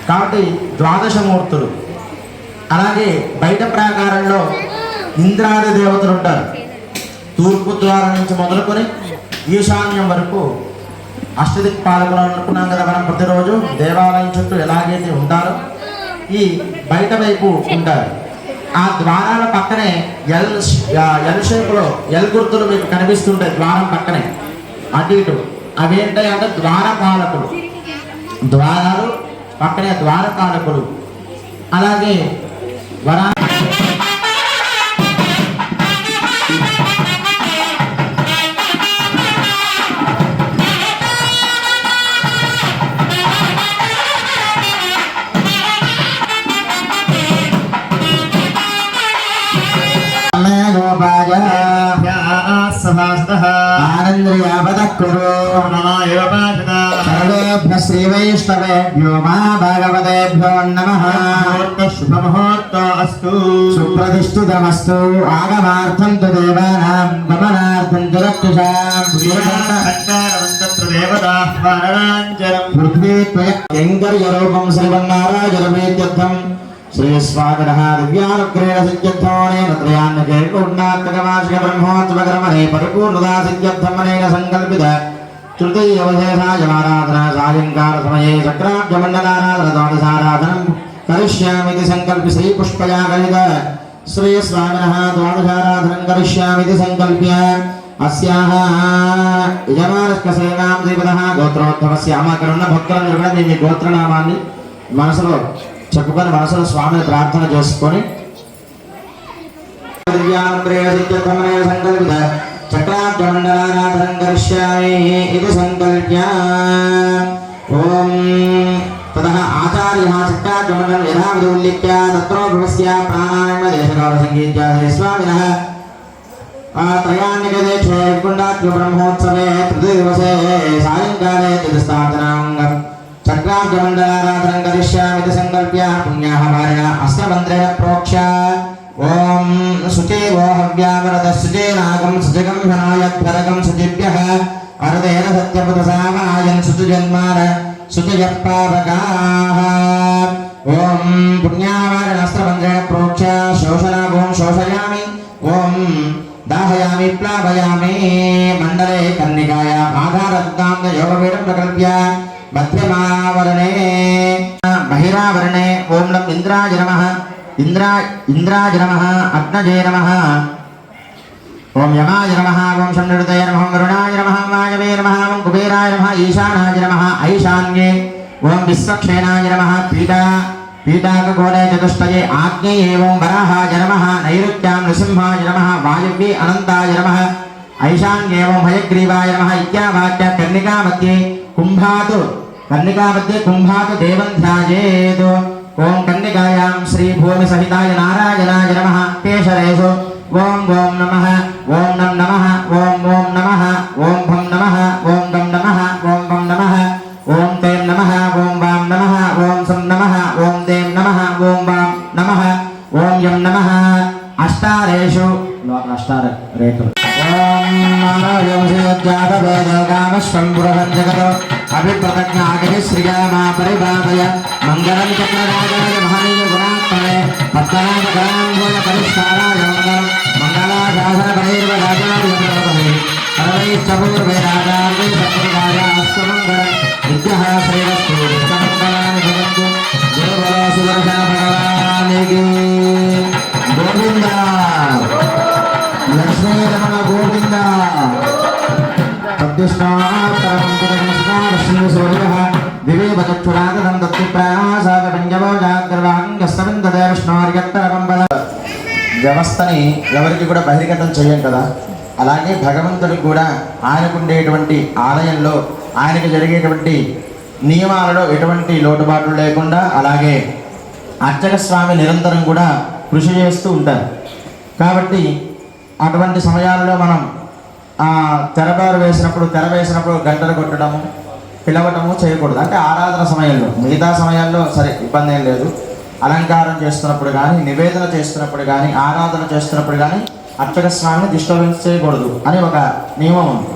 కాబట్టి ద్వాదశమూర్తులు. అలాగే బయట ప్రాకారంలో ఇంద్రాది దేవతలు ఉంటారు. తూర్పు ద్వారం నుంచి మొదలుకొని ఈశాన్యం వరకు అష్టదిక్పాలకులు అనుకున్నాం కదా మనం. ప్రతిరోజు దేవాలయం చుట్టూ ఎలాగైతే ఉంటారో ఈ బయట వైపు ఉంటారు. ఆ ద్వారాల పక్కనే ఎల్ షేప్లో ఎల్ గుర్తులు మీకు కనిపిస్తుంటాయి ద్వారం పక్కనే అటు ఇటు. అవి ఏంటంటే ద్వారపాలకులు. ద్వారాలు పక్కనే ద్వారపాలకులు. అలాగే వరా सर्वेभ्यः श्रीवैष्णवेभ्यो महाभागवतेभ्यो नमः। शुभमुहूर्तोऽस्तु सुप्रतिष्ठितमस्तु आगमार्थं तु देवानां गमनार्थं तु रक्षसां पृथ्वी त्वयङ्कर्यरूपं श्रीमन्नारायणमेत्यर्थं श्रीस्वागतः दिव्यानुग्रहेण सिद्ध्यर्थमनेन त्रयान्नकेकोन्नात्मकमासिक ब्रह्मोत्सवकर्मणे परिपूर्णता सिद्ध्यर्थमनेन सङ्कल्पित तृतीयवशेषायमाराधना सायङ्कालसमये चक्राब्जमण्डलाराधना द्वादशाराधनं करिष्यामीति सङ्कल्प्य श्रीपुष्पयागणित श्रीस्वामिनः द्वादशाराधनं करिष्यामीति सङ्कल्प्य अस्याः यजमानस्य सेनां देवतः गोत्रोद्भवस्य अमकरुण भक्తులను నిర్వహణ మీ గోత్రనామాన్ని మనసులో చెప్పుకొని మనసులో స్వామిని ప్రార్థన చేసుకొని దివ్యానుగ్రహ సిద్ధ్యర్థమనేన సంకల్పిత చక్రాబ్జమండలారాధనం కరిష్యామి ఇది సంకల్ప్య ఓం తదః ఆచార్యः చక్రాబ్జమండలం యథావిధి ఉల్లిఖ్య తత్రోభవస్య ప్రాణాయామ దేశకాల సంగీత్య స్వామినः त्रयान्निकटे क्षेकुण्डात्म ब्रह्मोत्सवे तृतीयदिवसे सायङ्काले तिरुस्थापनाङ्गं चक्राब्जमण्डलाराधनं करिष्यामीति सङ्कल्प्य पुण्याः भार्या अस्त्रमन्त्रेण प्रोक्ष्य ॐ शुचे वो हव्यामरतः शुचे नागं सुजगं शनायभ्यरगं शुचिभ्यः अरदेन सत्यपदसामायन् शुचजन्मार शुचयपावकाः ॐ पुण्यावारेण अस्त्रमन्त्रेण प्रोक्ष्य शोषणागों शोषयामि ॐ दाहयामि प्लावयामि मंडले कन्निकाया आधारद्दां योगपीठं प्रकल्प्य मध्यमावरणे बहिरावरणे ओं नम इंद्राय नमः इंद्राय नमः अग्नजे नमः ओं यमाय नमः ओं शम्निरुतये नमः वरुणाय नमः वायवे नमः ओं कुबेराय नमः ईशानाय नमः ऐशान्ये ओं विश्वक्षेनाय नमः पीठाकगोले चतुष्टये आग्नेये एवं वराहाय नमः नैऋत्यां नृसिंहाय नमः वायव्ये अनन्ताय नमः ऐशान्ये एवं हयग्रीवाय नमः इत्यावाक्य कर्णिकामध्ये कुम्भातु देवं ध्यायेत् ओं कर्णिकायां श्रीभूमिसहिताय नारायणाय नमः केशरेषु ओं ओं नमः ओं नम नमः ओं ओं नमः ओं भं नमः ओं गं नमः ओं भं नमः ओं तें नमः ओं वां नमः ओं सं नमः ओं दें नमः ओं वां नमः ओं यं नमः अष्टारेषु अष्टार रेखలు ओं नारायण श्रीजातवेदकामश्वं पुरहं जगतो अभिप्रज्ञागिरि श्रीयामा परिभावय मंगलं चक्रराजाय महनीय गुणात्मने पद्मनाभगणाम्भोज परिष्काराय मंगलं मंगलाशासन परिर्वराजाय नमः सर्वैश्चपूर्वे राजार्वे सत्कृताय अस्तमङ्गलं विद्यः श्रीरस्तु नित्यमङ्गलानि भवन्तु जय बोलो सुदर्शन भगवान की गोविंद लक्ष्मी रमण गोविंद तद्विष्णात्तरमन्त्रनमस्कारश्रीसूर्यः दिवेवचक्षुरागतं दत्तिप्रासादपञ्चभोजाग्रवाङ्गस्तविन्दते विष्णोर्यत्तरमम्बल వ్యవస్థని ఎవరికి కూడా బహిర్గతం చేయం కదా. అలాగే భగవంతుడికి కూడా ఆయనకు ఉండేటువంటి ఆలయంలో ఆయనకు జరిగేటువంటి నియమాలలో ఎటువంటి లోటుబాట్లు లేకుండా అలాగే అర్చక స్వామి నిరంతరం కూడా కృషి చేస్తూ ఉంటారు. కాబట్టి అటువంటి సమయాలలో మనం తెర వేసినప్పుడు గంటలు కొట్టడము పిలవటము చేయకూడదు. అంటే ఆరాధన సమయంలో, మిగతా సమయాల్లో సరే ఇబ్బంది ఏం లేదు. అలంకారం చేస్తున్నప్పుడు కానీ, నివేదన చేస్తున్నప్పుడు కానీ, ఆరాధన చేస్తున్నప్పుడు కానీ అర్చక స్వామిని డిస్టర్బెన్స్ చేయకూడదు అని ఒక నియమం ఉంది.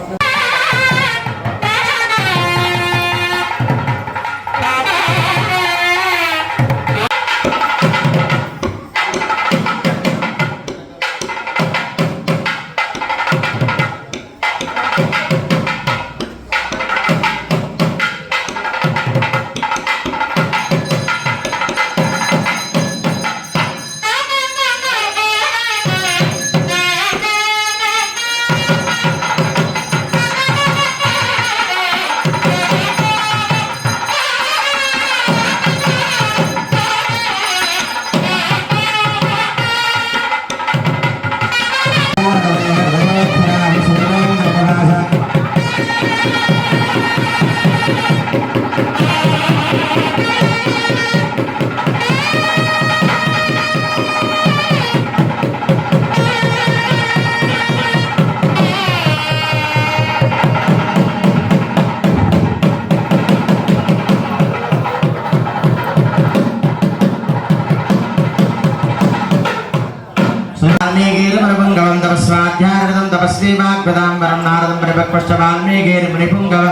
स्वस्ति वाग्वदाम्बरं नारदं परिपक्वश्च वाल्मीकिर्मुनिपुङ्गव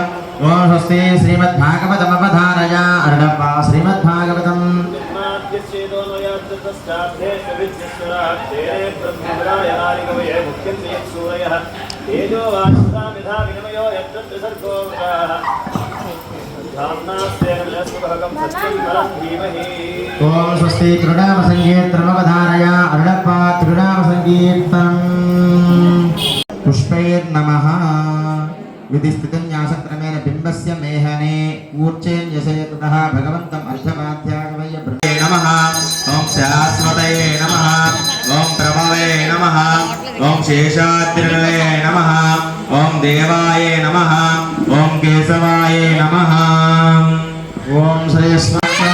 ओम स्वस्ति श्रीमद्भागवतमवधारय अर्णवा श्रीमद्भागवतम् ओम स्वस्ति त्रिनाम संगीतमवधारय अर्णवा त्रिनाम संगीतम् पुष्पैर्नमः विधिस्थितिन्यासक्रमेण बिम्बस्य मेहने ऊर्चेन्यसेतुतः भगवन्तम् अर्धमाध्यागमय ब्रह्मे नमः ॐ शाश्वतये नमः ॐ प्रभवे नमः ॐ शेषाद्रिणवे नमः ॐ देवाय नमः ॐ केशवाय नमः ॐ श्रेयस्वाक्षां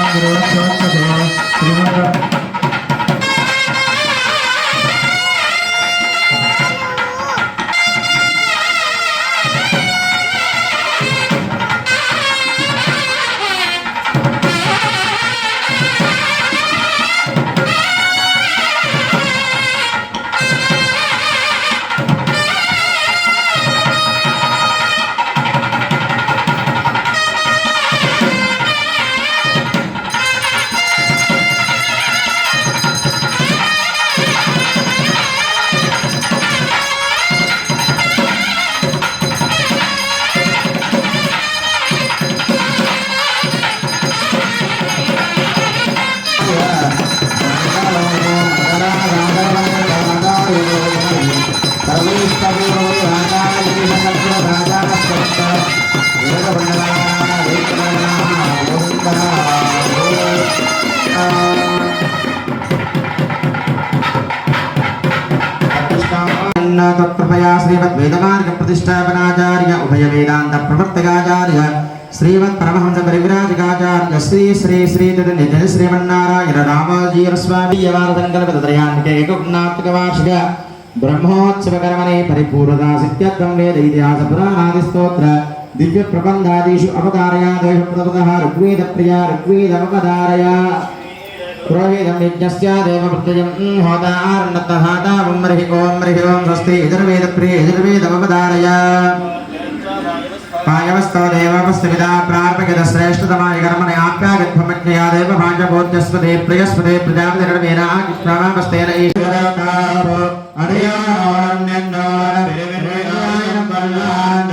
तत्कृपया श्रीमद् वेदमार्ग प्रतिष्ठापनाचार्य उभय वेदांत प्रवर्तकाचार्य श्रीमद् परमहंस परिव्राजकाचार्य श्री श्री श्री नित्य श्रीमन्नारायण रामाजी स्वामी यवारसंकल्पत्रयान्विते एकगुणात्मक वार्षिक ब्रह्मोत्सव कर्मणे परिपूर्णता सिद्ध्यर्थं वेद इतिहास पुराणादि स्तोत्र दिव्य प्रबंधादिषु अवतारया देवप्रदः ऋग्वेद प्रिया ऋग्वेदमवतारया पुरोहितं यज्ञस्य देवप्रत्ययं होतार्णतः तावमर्हि ओं स्वस्ति यजुर्वेदप्रिये यजुर्वेदमवतारय पायवस्तो देवपस्थिता प्रार्पयत श्रेष्ठतमाय कर्मणे आप्यागत्भमज्ञया देवभाजपोत्यस्पदे प्रियस्पदे प्रजापतिर्वेना कृष्णामस्तेन ईश्वरकारो अडयानन्यन्नोर विरेणायन बल्लाण्ड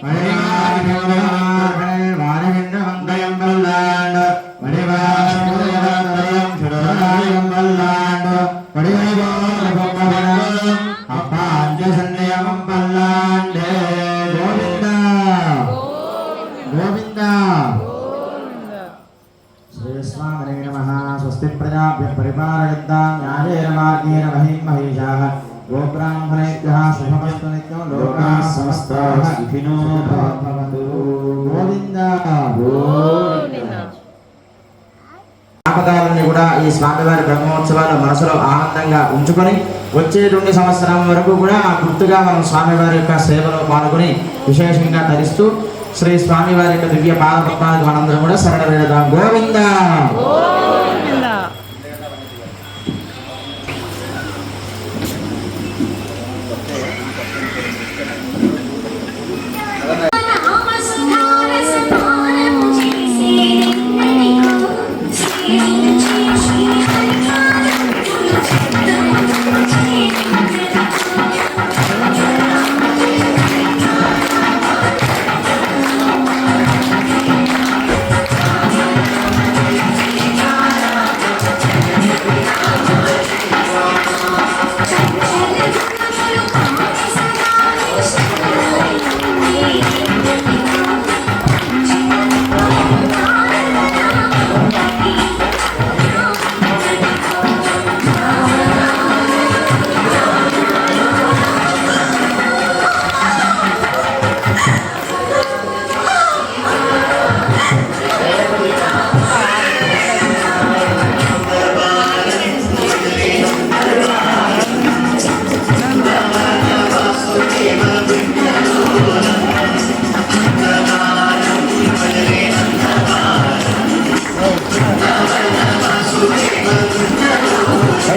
अडयानन्यन्नोर वानहिन्दवन्दयं बल्लाण्ड वडिवाशुदयं शुरायं बल्लाण्ड वडिवैवोरभवनं अपाञ्जसन्यमं बल्लाण्ड गोविंद श्रीस्वामिने नमः स्वस्ति प्रजाभ्यः परिपालयन्तां न्यायेन मार्गेण महीं महिषाः गोब्राह्मणेभ्यः शुभमस्तु नित्यं लोकाः समस्ताः सुखिनो भवन्तु गोविंद జ్ఞాపకాలన్నీ కూడా ఈ స్వామివారి బ్రహ్మోత్సవాల మనసులో ఆనందంగా ఉంచుకొని వచ్చేటువంటి సంవత్సరం వరకు కూడా గుర్తుగా మనం స్వామివారి యొక్క సేవలో పాల్గొని విశేషంగా ధరిస్తూ శ్రీ స్వామివారి యొక్క దివ్య పాదపద్మాలకు మనందరం కూడా శరణ వేడదాం గోవింద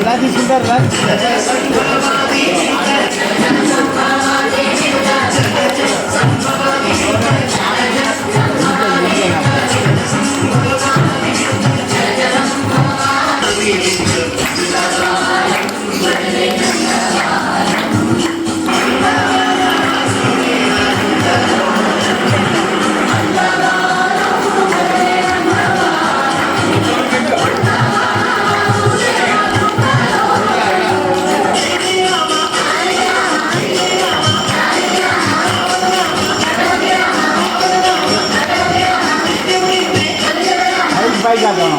Lagi sebentar, చేద్దాం.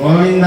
గోవింద